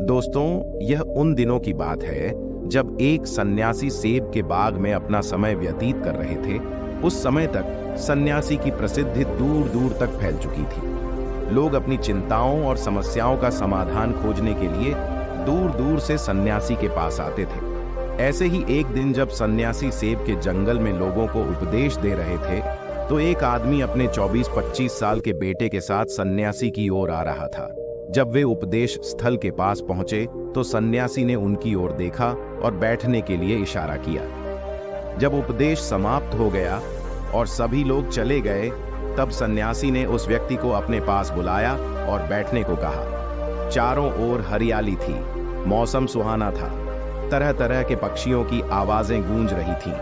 दोस्तों, यह उन दिनों की बात है जब एक सन्यासी सेब के बाग में अपना समय व्यतीत कर रहे थे। उस समय तक सन्यासी की प्रसिद्धि दूर दूर तक फैल चुकी थी। लोग अपनी चिंताओं और समस्याओं का समाधान खोजने के लिए दूर दूर से सन्यासी के पास आते थे। ऐसे ही एक दिन जब सन्यासी सेब के जंगल में लोगों को उपदेश दे रहे थे, तो एक आदमी अपने 24-25 साल के बेटे के साथ सन्यासी की ओर आ रहा था। जब वे उपदेश स्थल के पास पहुंचे तो सन्यासी ने उनकी ओर देखा और बैठने के लिए इशारा किया। जब उपदेश समाप्त हो गया और सभी लोग चले गए, तब सन्यासी ने उस व्यक्ति को अपने पास बुलाया और बैठने को कहा। चारों ओर हरियाली थी, मौसम सुहाना था, तरह तरह के पक्षियों की आवाजें गूंज रही थीं।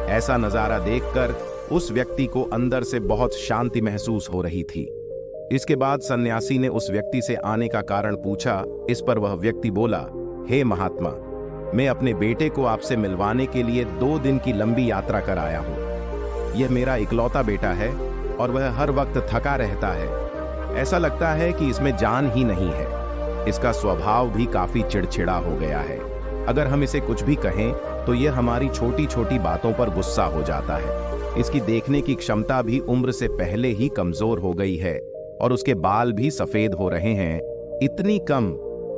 ऐसा नजारा देखकर उस व्यक्ति को अंदर से बहुत शांति महसूस हो रही थी। इसके बाद सन्यासी ने उस व्यक्ति से आने का कारण पूछा। इस पर वह व्यक्ति बोला, हे महात्मा, मैं अपने बेटे को आपसे मिलवाने के लिए 2 दिन की लंबी यात्रा कर आया हूँ। यह मेरा इकलौता बेटा है और वह हर वक्त थका रहता है। ऐसा लगता है कि इसमें जान ही नहीं है। इसका स्वभाव भी काफी चिड़चिड़ा हो गया है। अगर हम इसे कुछ भी कहें तो यह हमारी छोटी छोटी बातों पर गुस्सा हो जाता है। इसकी देखने की क्षमता भी उम्र से पहले ही कमजोर हो गई है और उसके बाल भी सफेद हो रहे हैं। इतनी कम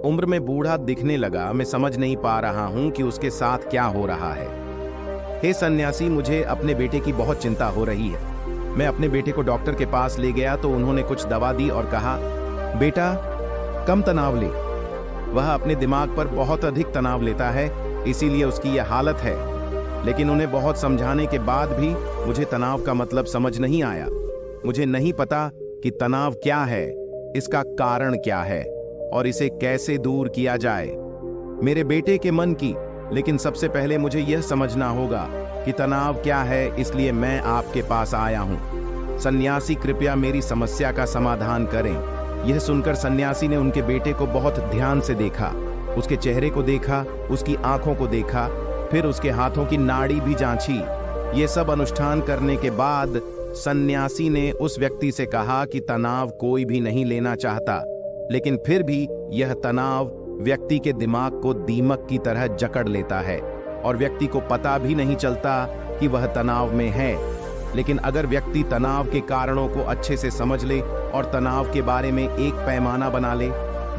उम्र में बूढ़ा दिखने लगा। मैं समझ नहीं पा रहा हूं कि उसके साथ क्या हो रहा है। हे सन्यासी, मुझे अपने बेटे की बहुत चिंता हो रही है। मैं अपने बेटे को डॉक्टर के पास ले गया तो उन्होंने कुछ दवा दी और कहा, बेटा कम तनाव ले। वह अपने दिमाग पर बहुत अधिक तनाव लेता है, इसीलिए उसकी यह हालत है। लेकिन उन्हें बहुत समझाने के बाद भी मुझे तनाव का मतलब समझ नहीं आया। मुझे नहीं पता कि तनाव क्या है, इसका कारण क्या है और इसे कैसे दूर किया जाए। मेरे बेटे के मन की, लेकिन सबसे पहले मुझे यह समझना होगा कि तनाव क्या है, इसलिए मैं आपके पास आया हूं। सन्यासी, कृपया मेरी समस्या का समाधान करें। यह सुनकर सन्यासी ने उनके बेटे को बहुत ध्यान से देखा। उसके चेहरे को देखा, उसकी आंखों को देखा, फिर उसके हाथों की नाड़ी भी जांची। ये सब अनुष्ठान करने के बाद सन्यासी ने उस व्यक्ति से कहा कि तनाव कोई भी नहीं लेना चाहता, लेकिन फिर भी यह तनाव व्यक्ति के दिमाग को दीमक की तरह जकड़ लेता है और व्यक्ति को पता भी नहीं चलता कि वह तनाव में है। लेकिन अगर व्यक्ति तनाव के कारणों को अच्छे से समझ ले और तनाव के बारे में एक पैमाना बना ले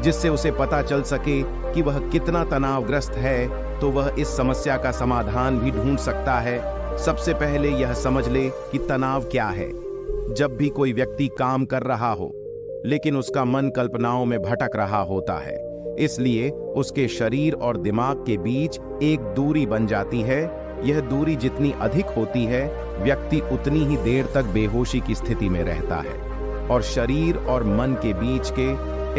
जिससे उसे पता चल सके कि वह कितना तनावग्रस्त है, तो वह इस समस्या का समाधान भी ढूंढ सकता है। सबसे पहले यह समझ ले कि तनाव क्या है। जब भी कोई व्यक्ति काम कर रहा हो लेकिन उसका मन कल्पनाओं में भटक रहा होता है, इसलिए उसके शरीर और दिमाग के बीच एक दूरी बन जाती है। यह दूरी जितनी अधिक होती है, व्यक्ति उतनी ही देर तक बेहोशी की स्थिति में रहता है और शरीर और मन के बीच के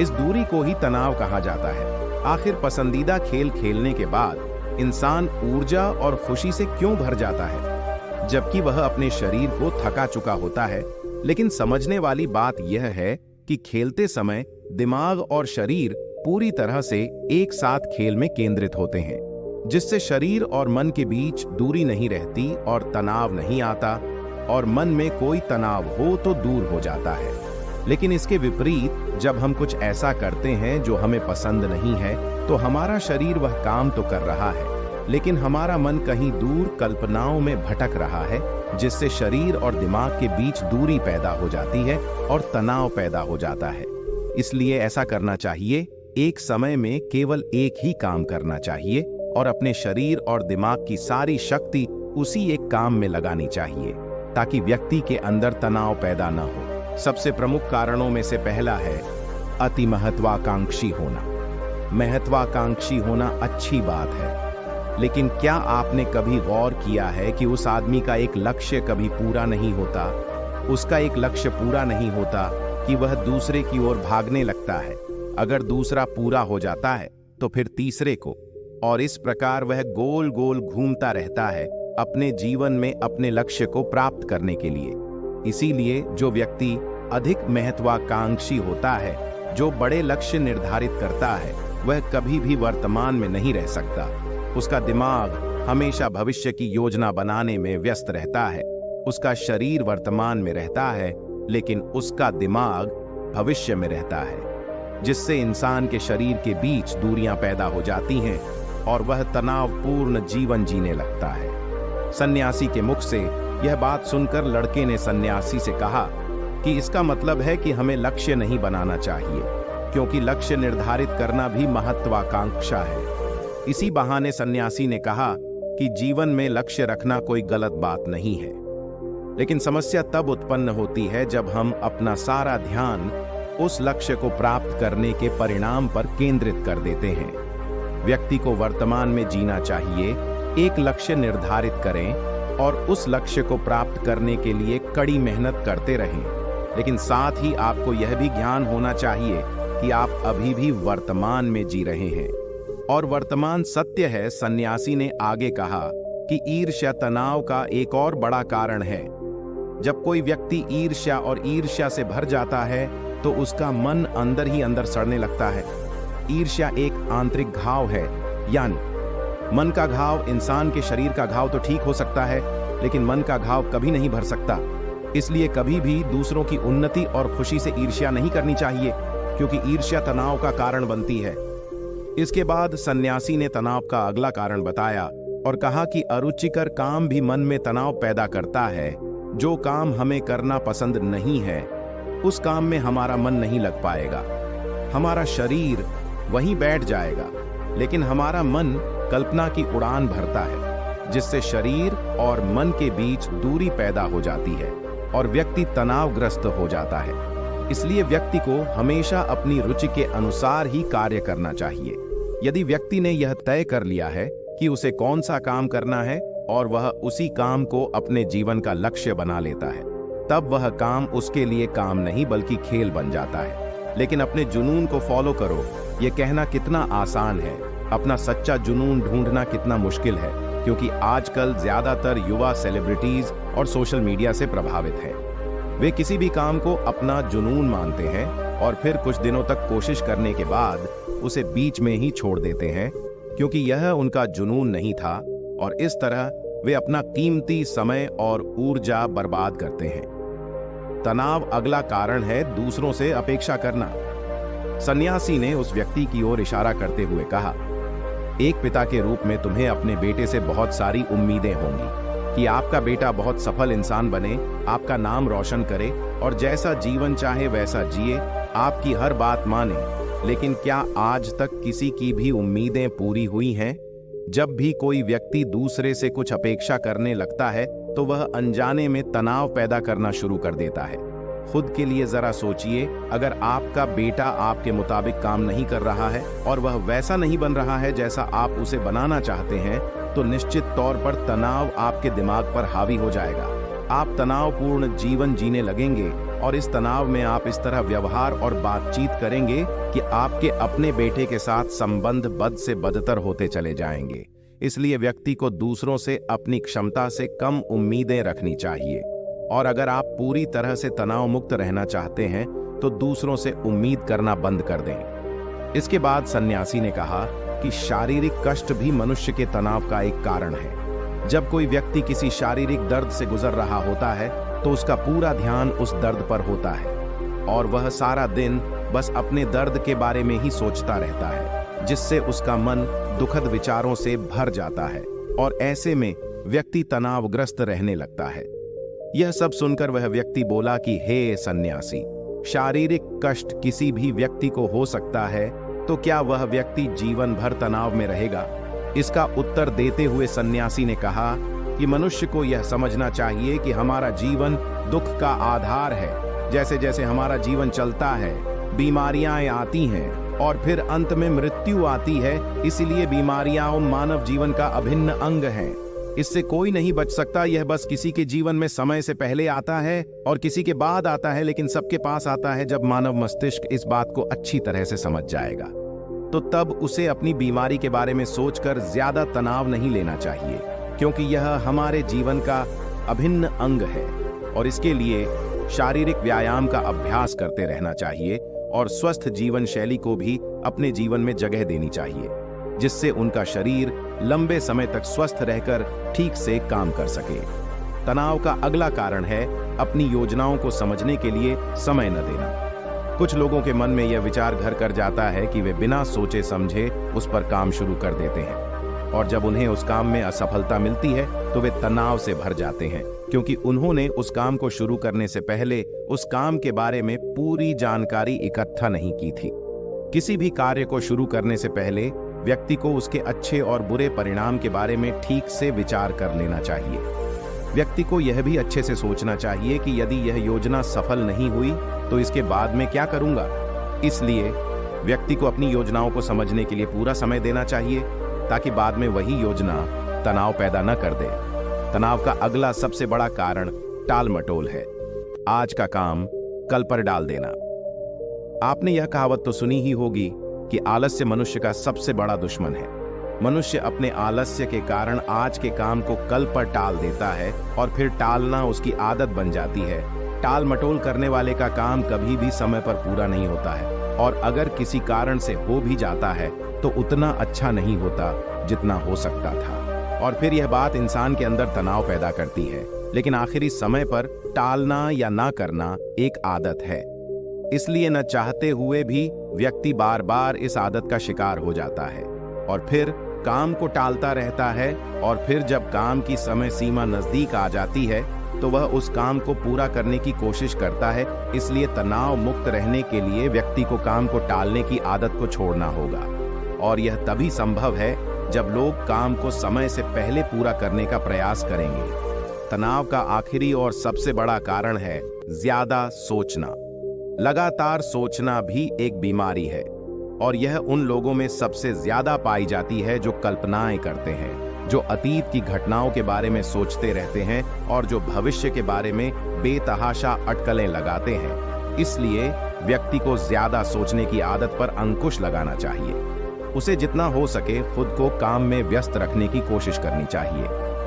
इस दूरी को ही तनाव कहा जाता है। आखिर पसंदीदा खेल खेलने के बाद इंसान ऊर्जा और खुशी से क्यों भर जाता है, जबकि वह अपने शरीर को थका चुका होता है। लेकिन समझने वाली बात यह है कि खेलते समय दिमाग और शरीर पूरी तरह से एक साथ खेल में केंद्रित होते हैं, जिससे शरीर और मन के बीच दूरी नहीं रहती और तनाव नहीं आता, और मन में कोई तनाव हो तो दूर हो जाता है। लेकिन इसके विपरीत जब हम कुछ ऐसा करते हैं जो हमें पसंद नहीं है, तो हमारा शरीर वह काम तो कर रहा है, लेकिन हमारा मन कहीं दूर कल्पनाओं में भटक रहा है, जिससे शरीर और दिमाग के बीच दूरी पैदा हो जाती है और तनाव पैदा हो जाता है। इसलिए ऐसा करना चाहिए, एक समय में केवल एक ही काम करना चाहिए और अपने शरीर और दिमाग की सारी शक्ति उसी एक काम में लगानी चाहिए, ताकि व्यक्ति के अंदर तनाव पैदा न हो। सबसे प्रमुख कारणों में से पहला है अति महत्वाकांक्षी होना। महत्वाकांक्षी होना अच्छी बात है, लेकिन क्या आपने कभी गौर किया है कि उस आदमी का एक लक्ष्य कभी पूरा नहीं होता? उसका एक लक्ष्य पूरा नहीं होता कि वह दूसरे की ओर भागने लगता है। अगर दूसरा पूरा हो जाता है तो फिर तीसरे को, और इस प्रकार वह गोल गोल घूमता रहता है अपने जीवन में अपने लक्ष्य को प्राप्त करने के लिए। इसीलिए जो व्यक्ति अधिक महत्वाकांक्षी होता है, जो बड़े लक्ष्य निर्धारित करता है, वह कभी भी वर्तमान में नहीं रह सकता। उसका दिमाग हमेशा भविष्य की योजना बनाने में व्यस्त रहता है। उसका शरीर वर्तमान में रहता है, लेकिन उसका दिमाग भविष्य में रहता है। जिससे इंसान के शरीर के बीच दूरियां पैदा हो जाती हैं और वह तनावपूर्ण जीवन जीने लगता है। सन्यासी के मुख से यह बात सुनकर लड़के ने सन्यासी से कहा कि इसका मतलब है कि हमें लक्ष्य नहीं बनाना चाहिए, क्योंकि लक्ष्य निर्धारित करना भी महत्वाकांक्षा है। इसी बहाने सन्यासी ने कहा कि जीवन में लक्ष्य रखना कोई गलत बात नहीं है, लेकिन समस्या तब उत्पन्न होती है जब हम अपना सारा ध्यान उस लक्ष्य को प्राप्त करने के परिणाम पर केंद्रित कर देते हैं। व्यक्ति को वर्तमान में जीना चाहिए, एक लक्ष्य निर्धारित करें और उस लक्ष्य को प्राप्त करने के लिए कड़ी मेहनत करते रहें। लेकिन साथ ही आपको यह भी ज्ञान होना चाहिए कि आप अभी भी वर्तमान में जी रहे हैं और वर्तमान सत्य है। सन्यासी ने आगे कहा कि ईर्ष्या तनाव का एक और बड़ा कारण है। जब कोई व्यक्ति ईर्ष्या और ईर्ष्या से भर जाता है तो उसका मन अंदर ही अंदर सड़ने लगता है। ईर्ष्या एक आंतरिक घाव है, यानी मन का घाव इंसान के शरीर का घाव तो ठीक हो सकता है, लेकिन मन का घाव कभी नहीं भर सकता। इसलिए कभी भी दूसरों की उन्नति और खुशी से ईर्ष्या नहीं करनी चाहिए, क्योंकि ईर्ष्या तनाव का कारण बनती है। इसके बाद सन्यासी ने तनाव का अगला कारण बताया और कहा कि अरुचिकर काम भी मन में तनाव पैदा करता है। जो काम हमें करना पसंद नहीं है, उस काम में हमारा मन नहीं लग पाएगा। हमारा शरीर वहीं बैठ जाएगा, लेकिन हमारा मन कल्पना की उड़ान भरता है, जिससे शरीर और मन के बीच दूरी पैदा हो जाती है और व्यक्ति तनावग्रस्त हो जाता है। इसलिए व्यक्ति को हमेशा अपनी रुचि के अनुसार ही कार्य करना चाहिए। यदि व्यक्ति ने यह तय कर लिया है कि उसे कौन सा काम करना है और वह उसी काम को अपने जीवन का लक्ष्य बना लेता है, तब वह काम उसके लिए काम नहीं बल्कि खेल बन जाता है। लेकिन अपने जुनून को फॉलो करो, यह कहना कितना आसान है, अपना सच्चा जुनून ढूंढना कितना मुश्किल है, क्योंकि आजकल ज्यादातर युवा सेलिब्रिटीज और सोशल मीडिया से प्रभावित हैं। वे किसी भी काम को अपना जुनून मानते हैं और फिर कुछ दिनों तक कोशिश करने के बाद उसे बीच में ही छोड़ देते हैं, क्योंकि यह उनका जुनून नहीं था और इस तरह वे अपना कीमती समय और ऊर्जा बर्बाद करते हैं। तनाव अगला कारण है दूसरों से अपेक्षा करना। सन्यासी ने उस व्यक्ति की ओर इशारा करते हुए कहा, एक पिता के रूप में तुम्हें अपने बेटे से बहुत सारी उम्मीदें होंगी कि आपका बेटा बहुत सफल इंसान बने, आपका नाम रोशन करे और जैसा जीवन चाहे वैसा जिए, आपकी हर बात माने। लेकिन क्या आज तक किसी की भी उम्मीदें पूरी हुई हैं? जब भी कोई व्यक्ति दूसरे से कुछ अपेक्षा करने लगता है तो वह अनजाने में तनाव पैदा करना शुरू कर देता है। खुद के लिए जरा सोचिए, अगर आपका बेटा आपके मुताबिक काम नहीं कर रहा है और वह वैसा नहीं बन रहा है जैसा आप उसे बनाना चाहते हैं, तो निश्चित तौर पर तनाव आपके दिमाग पर हावी हो जाएगा। आप तनावपूर्ण जीवन जीने लगेंगे और इस तनाव में आप इस तरह व्यवहार और बातचीत करेंगे कि आपके अपने बेटे के साथ संबंध बद से बदतर होते चले जाएंगे। इसलिए व्यक्ति को दूसरों से अपनी क्षमता से कम उम्मीदें रखनी चाहिए और अगर आप पूरी तरह से तनाव मुक्त रहना चाहते हैं तो दूसरों से उम्मीद करना बंद कर दें। इसके बाद सन्यासी ने कहा कि शारीरिक कष्ट भी मनुष्य के तनाव का एक कारण है। जब कोई व्यक्ति किसी शारीरिक दर्द से गुजर रहा होता है तो उसका पूरा ध्यान उस दर्द पर होता है और वह सारा दिन बस अपने दर्द के बारे में ही सोचता रहता है, जिससे उसका मन दुखद विचारों से भर जाता है और ऐसे में व्यक्ति तनावग्रस्त रहने लगता है। यह सब सुनकर वह व्यक्ति बोला कि हे सन्यासी, शारीरिक कष्ट किसी भी व्यक्ति को हो सकता है, तो क्या वह व्यक्ति जीवन भर तनाव में रहेगा? इसका उत्तर देते हुए सन्यासी ने कहा कि मनुष्य को यह समझना चाहिए कि हमारा जीवन दुख का आधार है। जैसे जैसे हमारा जीवन चलता है, बीमारियां आती हैं और फिर अंत में मृत्यु आती है। इसलिए बीमारियां मानव जीवन का अभिन्न अंग हैं। इससे कोई नहीं बच सकता। यह बस किसी के जीवन में समय से पहले आता है और किसी के बाद आता है, लेकिन सबके पास आता है जब मानव मस्तिष्क इस बात को अच्छी तरह से समझ जाएगा। तो तब उसे अपनी बीमारी के बारे में सोचकर ज्यादा तनाव नहीं लेना चाहिए, क्योंकि यह हमारे जीवन का अभिन्न अंग है और इसके लिए शारीरिक व्यायाम का अभ्यास करते रहना चाहिए और स्वस्थ जीवन शैली को भी अपने जीवन में जगह देनी चाहिए, जिससे उनका शरीर लंबे समय तक स्वस्थ रहकर ठीक से काम कर सके। तनाव का अगला कारण है अपनी योजनाओं को समझने के लिए समय न देना। कुछ लोगों के मन में यह विचार घर कर जाता है कि वे बिना सोचे समझे उस पर काम शुरू कर देते हैं, और जब उन्हें उस काम में असफलता मिलती है तो वे तनाव से भर जाते हैं, क्योंकि उन्होंने उस काम को शुरू करने से पहले उस काम के बारे में पूरी जानकारी इकट्ठा नहीं की थी। किसी भी कार्य को शुरू करने से पहले व्यक्ति को उसके अच्छे और बुरे परिणाम के बारे में ठीक से विचार कर लेना चाहिए। व्यक्ति को यह भी अच्छे से सोचना चाहिए कि यदि यह योजना सफल नहीं हुई तो इसके बाद मैं क्या करूंगा। इसलिए व्यक्ति को अपनी योजनाओं को समझने के लिए पूरा समय देना चाहिए, ताकि बाद में वही योजना तनाव पैदा न कर दे। तनाव का अगला सबसे बड़ा कारण टाल मटोल है। आज का काम कल पर डाल देना। आपने यह कहावत तो सुनी ही होगी कि आलस्य मनुष्य का सबसे बड़ा दुश्मन है। मनुष्य अपने आलस्य के कारण आज के काम को कल पर टाल देता है और फिर टालना उसकी आदत बन जाती है। टाल मटोल करने वाले का काम कभी भी समय पर पूरा नहीं होता है, और अगर किसी कारण से हो भी जाता है तो उतना अच्छा नहीं होता जितना हो सकता था, और फिर यह बात इंसान के अंदर तनाव पैदा करती है। लेकिन आखिरी समय पर टालना या ना करना एक आदत है, इसलिए न चाहते हुए भी व्यक्ति बार बार इस आदत का शिकार हो जाता है और फिर काम को टालता रहता है, और फिर जब काम की समय सीमा नजदीक आ जाती है तो वह उस काम को पूरा करने की कोशिश करता है। इसलिए तनाव मुक्त रहने के लिए व्यक्ति को काम को टालने की आदत को छोड़ना होगा, और यह तभी संभव है जब लोग काम को समय से पहले पूरा करने का प्रयास करेंगे। तनाव का आखिरी और सबसे बड़ा कारण है ज्यादा सोचना। लगातार सोचना भी एक बीमारी है, और यह उन लोगों में सबसे ज्यादा पाई जाती है जो कल्पनाएं करते हैं, जो अतीत की घटनाओं के बारे में सोचते रहते हैं और जो भविष्य के बारे में बेतहाशा अटकलें लगाते हैं। इसलिए व्यक्ति को ज्यादा सोचने की आदत पर अंकुश लगाना चाहिए। उसे जितना हो सके खुद को काम में व्यस्त रखने की कोशिश करनी चाहिए,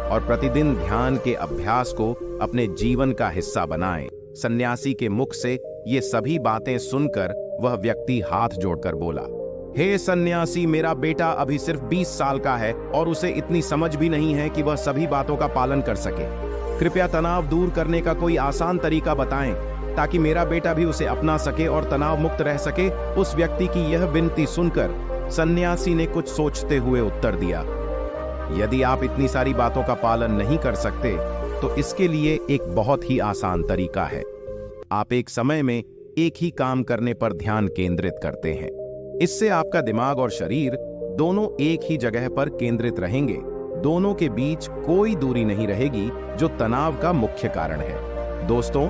और प्रतिदिन ध्यान के अभ्यास को अपने जीवन का हिस्सा बनाएं। सन्यासी के मुख से ये सभी बातें सुनकर वह व्यक्ति हाथ जोड़कर बोला, हे सन्यासी, मेरा बेटा अभी सिर्फ 20 साल का है और उसे इतनी समझ भी नहीं है कि वह सभी बातों का पालन कर सके। कृपया तनाव दूर करने का कोई आसान तरीका बताएं, ताकि मेरा बेटा भी उसे अपना सके और तनाव मुक्त रह सके। उस व्यक्ति की यह विनती सुनकर सन्यासी ने कुछ सोचते हुए उत्तर दिया, यदि आप इतनी सारी बातों का पालन नहीं कर सकते तो इसके लिए एक बहुत ही आसान तरीका है। आप एक समय में एक ही काम करने पर ध्यान केंद्रित करते हैं। इससे आपका दिमाग और शरीर दोनों एक ही जगह पर केंद्रित रहेंगे। दोनों के बीच कोई दूरी नहीं रहेगी, जो तनाव का मुख्य कारण है। दोस्तों,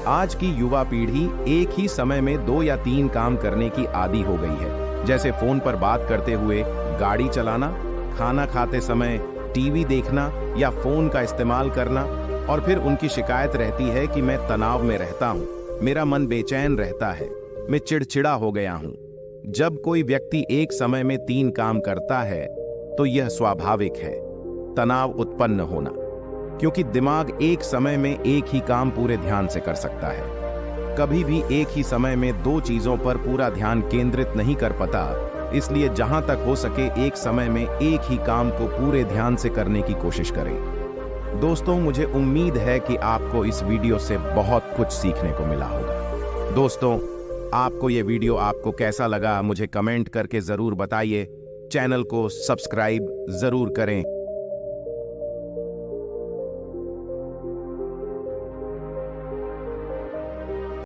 आज की युवा पीढ़ी एक ही समय में 2 या 3 काम करने की आदी हो गई है, जैसे फोन पर बात करते हुए गाड़ी चलाना, खाना खाते समय टीवी देखना या फोन का इस्तेमाल करना। और फिर उनकी शिकायत रहती है कि मैं तनाव में रहता हूँ, मेरा मन बेचैन रहता है, मैं चिड़चिड़ा हो गया हूँ। जब कोई व्यक्ति एक समय में 3 काम करता है तो यह स्वाभाविक है तनाव उत्पन्न होना, क्योंकि दिमाग एक समय में एक ही काम पूरे ध्यान से कर सकता है। कभी भी एक ही समय में 2 चीजों पर पूरा ध्यान केंद्रित नहीं कर पाता। इसलिए जहां तक हो सके एक समय में एक ही काम को पूरे ध्यान से करने की कोशिश करें। दोस्तों, मुझे उम्मीद है कि आपको इस वीडियो से बहुत कुछ सीखने को मिला होगा। दोस्तों, आपको ये वीडियो आपको कैसा लगा मुझे कमेंट करके जरूर बताइए। चैनल को सब्सक्राइब जरूर करें।